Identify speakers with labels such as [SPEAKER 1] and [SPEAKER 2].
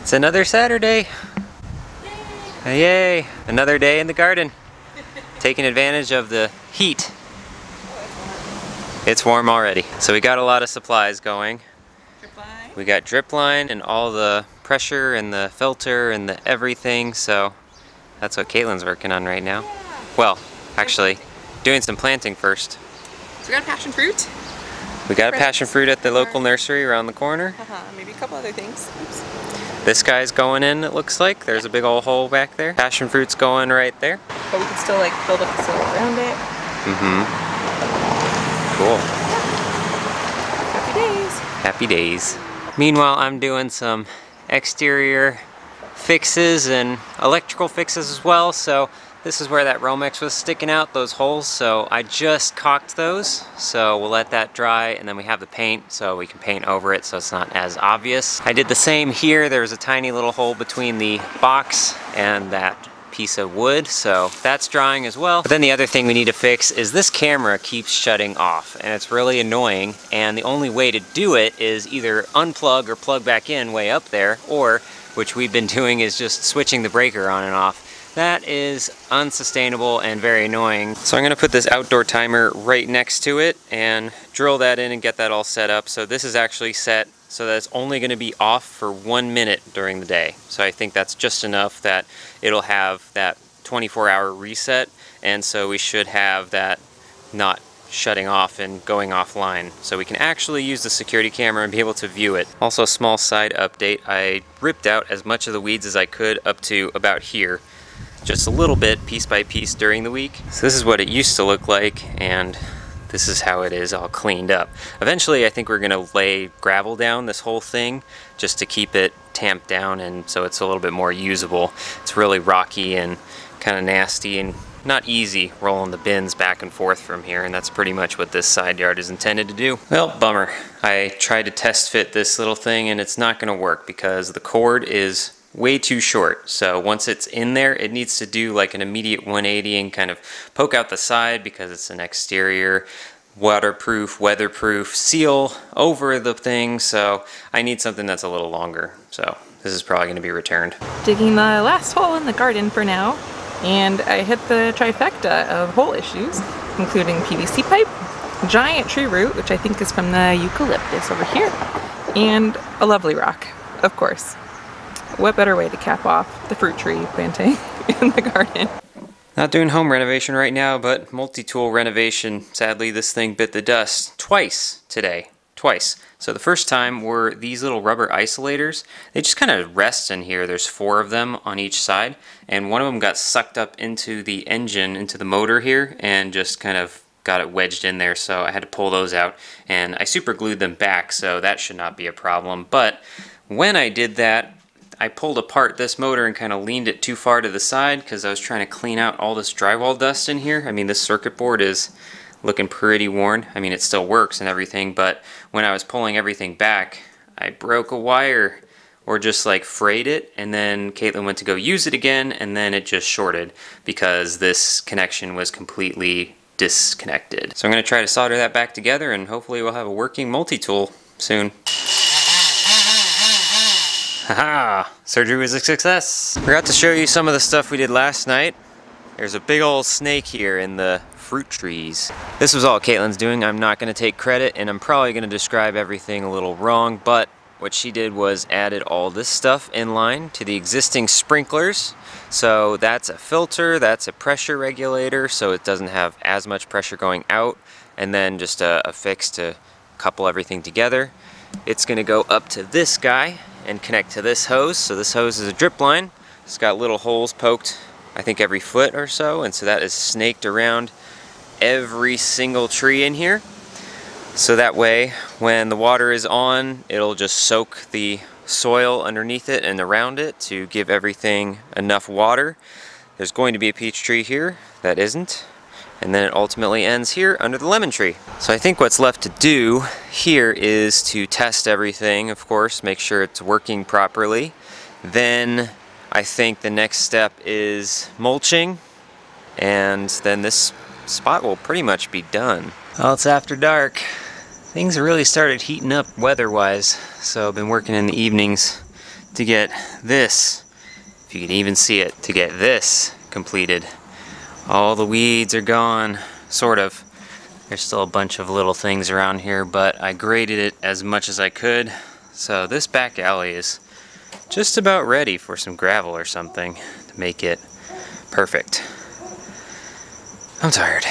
[SPEAKER 1] It's another Saturday. Yay! Another day in the garden. Taking advantage of the heat. It's warm already. So we got a lot of supplies going.
[SPEAKER 2] Drip line.
[SPEAKER 1] We got drip line and all the pressure and the filter and the everything. So that's what Kaitlyn's working on right now.
[SPEAKER 2] Yeah.
[SPEAKER 1] Well, actually, doing some planting first.
[SPEAKER 2] So we got a passion fruit.
[SPEAKER 1] We got a passion fruit at the local nursery around the corner.
[SPEAKER 2] Maybe a couple other things. Oops.
[SPEAKER 1] This guy's going in, it looks like. There's a big old hole back there. Passion fruit's going right there.
[SPEAKER 2] But we can still like build up the soil around it.
[SPEAKER 1] Cool.
[SPEAKER 2] Happy days.
[SPEAKER 1] Happy days. Meanwhile, I'm doing some exterior fixes and electrical fixes as well. So this is where that Romex was sticking out, those holes. So I just caulked those. So we'll let that dry, and then we have the paint so we can paint over it so it's not as obvious. I did the same here. There was a tiny little hole between the box and that piece of wood, so that's drying as well. But then the other thing we need to fix is this camera keeps shutting off, and it's really annoying, and the only way to do it is either unplug or plug back in way up there, or, which we've been doing, is just switching the breaker on and off. That is unsustainable and very annoying. So I'm gonna put this outdoor timer right next to it and drill that in and get that all set up. So this is actually set so that it's only gonna be off for 1 minute during the day. So I think that's just enough that it'll have that 24-hour reset, and so we should have that not shutting off and going offline, so we can actually use the security camera and be able to view it. Also, a small side update, I ripped out as much of the weeds as I could up to about here, just a little bit, piece by piece during the week. So this is what it used to look like, and this is how it is all cleaned up. Eventually I think we're gonna lay gravel down this whole thing just to keep it tamped down, and so it's a little bit more usable. It's really rocky and kind of nasty and not easy rolling the bins back and forth from here, and that's pretty much what this side yard is intended to do. Well, bummer. I tried to test fit this little thing and it's not gonna work because the cord is way too short. So once it's in there, it needs to do like an immediate 180 and kind of poke out the side because it's an exterior waterproof, weatherproof seal over the thing. So I need something that's a little longer. So this is probably going to be returned.
[SPEAKER 2] Digging the last hole in the garden for now, and I hit the trifecta of hole issues, including PVC pipe, giant tree root, which I think is from the eucalyptus over here, and a lovely rock, of course. What better way to cap off the fruit tree planting in the garden?
[SPEAKER 1] Not doing home renovation right now, but multi-tool renovation. Sadly, this thing bit the dust twice today. Twice. So the first time were these little rubber isolators. They just kind of rest in here. There's 4 of them on each side, and one of them got sucked up into the engine, into the motor here, and just kind of got it wedged in there, so I had to pull those out, and I super glued them back, so that should not be a problem. But when I did that, I pulled apart this motor and kind of leaned it too far to the side because I was trying to clean out all this drywall dust in here. I mean, this circuit board is looking pretty worn. I mean, it still works and everything, but when I was pulling everything back, I broke a wire or just like frayed it, and then Kaitlyn went to go use it again, and then it just shorted because this connection was completely disconnected. So I'm going to try to solder that back together, and hopefully we'll have a working multi-tool soon. Haha! Surgery was a success! Forgot to show you some of the stuff we did last night. There's a big old snake here in the fruit trees. This was all Kaitlyn's doing. I'm not going to take credit, and I'm probably going to describe everything a little wrong, but what she did was added all this stuff in line to the existing sprinklers. So that's a filter, that's a pressure regulator, so it doesn't have as much pressure going out, and then just a fix to couple everything together. It's going to go up to this guy and connect to this hose. So this hose is a drip line. It's got little holes poked, I think every foot or so, and so that is snaked around every single tree in here. So that way, when the water is on, it'll just soak the soil underneath it and around it to give everything enough water. There's going to be a peach tree here that isn't, and then it ultimately ends here under the lemon tree. So I think what's left to do here is to test everything, of course, make sure it's working properly. Then I think the next step is mulching, and then this spot will pretty much be done. Well, it's after dark. Things really started heating up weather-wise, so I've been working in the evenings to get this, if you can even see it, to get this completed. All the weeds are gone, sort of. There's still a bunch of little things around here, but I graded it as much as I could. So this back alley is just about ready for some gravel or something to make it perfect. I'm tired.